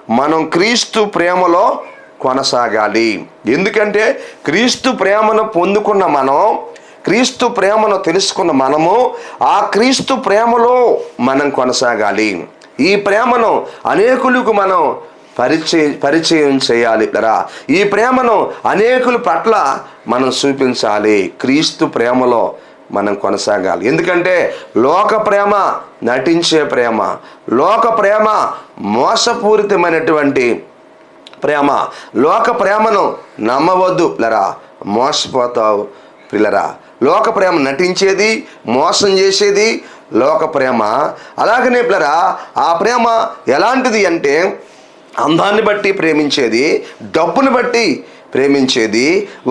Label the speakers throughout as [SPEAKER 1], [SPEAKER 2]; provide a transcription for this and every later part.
[SPEAKER 1] మనం క్రీస్తు ప్రేమలో కొనసాగాలి. ఎందుకంటే క్రీస్తు ప్రేమను పొందుకున్న మనం, క్రీస్తు ప్రేమను తెలుసుకున్న మనము ఆ క్రీస్తు ప్రేమలో మనం కొనసాగాలి. ఈ ప్రేమను అనేకులకు మనం పరిచయం చేయాలి. ఈ ప్రేమను అనేకుల పట్ల మనం చూపించాలి. క్రీస్తు ప్రేమలో మనం కొనసాగాలి. ఎందుకంటే లోక ప్రేమ నటించే ప్రేమ, లోక ప్రేమ మోసపూరితమైనటువంటి ప్రేమ. లోక ప్రేమను నమ్మవద్దు పిల్లరా, మోసపోతావు పిల్లరా. లోక ప్రేమ నటించేది, మోసం చేసేది లోక ప్రేమ. అలాగనే పిల్లరా, ఆ ప్రేమ ఎలాంటిది అంటే అందాన్ని బట్టి ప్రేమించేది, డబ్బుని బట్టి ప్రేమించేది,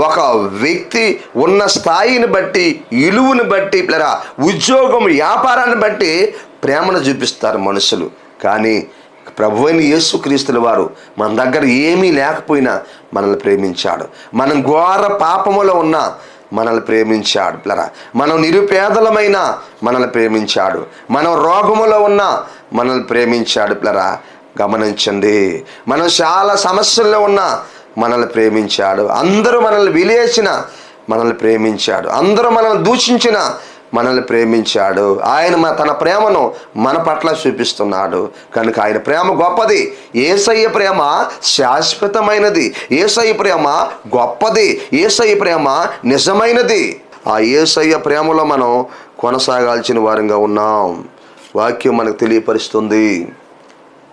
[SPEAKER 1] ఒక వ్యక్తి ఉన్న స్థాయిని బట్టి, విలువను బట్టి పిల్లరా, ఉద్యోగం వ్యాపారాన్ని బట్టి ప్రేమను చూపిస్తారు మనుషులు. కానీ ప్రభువైన యేసుక్రీస్తుల వారు మన దగ్గర ఏమీ లేకపోయినా మనల్ని ప్రేమించాడు. మనం ఘోర పాపములో ఉన్నా మనల్ని ప్రేమించాడు పిల్లరా. మనం నిరుపేదలమైన మనల్ని ప్రేమించాడు. మనం రోగములో ఉన్నా మనల్ని ప్రేమించాడు పిల్లరా. గమనించండి, మనం చాలా సమస్యల్లో ఉన్నా మనల్ని ప్రేమించాడు. అందరూ మనల్ని విలేచిన మనల్ని ప్రేమించాడు. అందరూ మనల్ని దూషించిన మనల్ని ప్రేమించాడు. ఆయన తన ప్రేమను మన పట్ల చూపిస్తున్నాడు. కనుక ఆయన ప్రేమ గొప్పది. యేసయ్య ప్రేమ శాశ్వతమైనది. యేసయ్య ప్రేమ గొప్పది. యేసయ్య ప్రేమ నిజమైనది. ఆ యేసయ్య ప్రేమలో మనం కొనసాగాల్సిన వారంగా ఉన్నాం. వాక్యం మనకు తెలియపరుస్తుంది.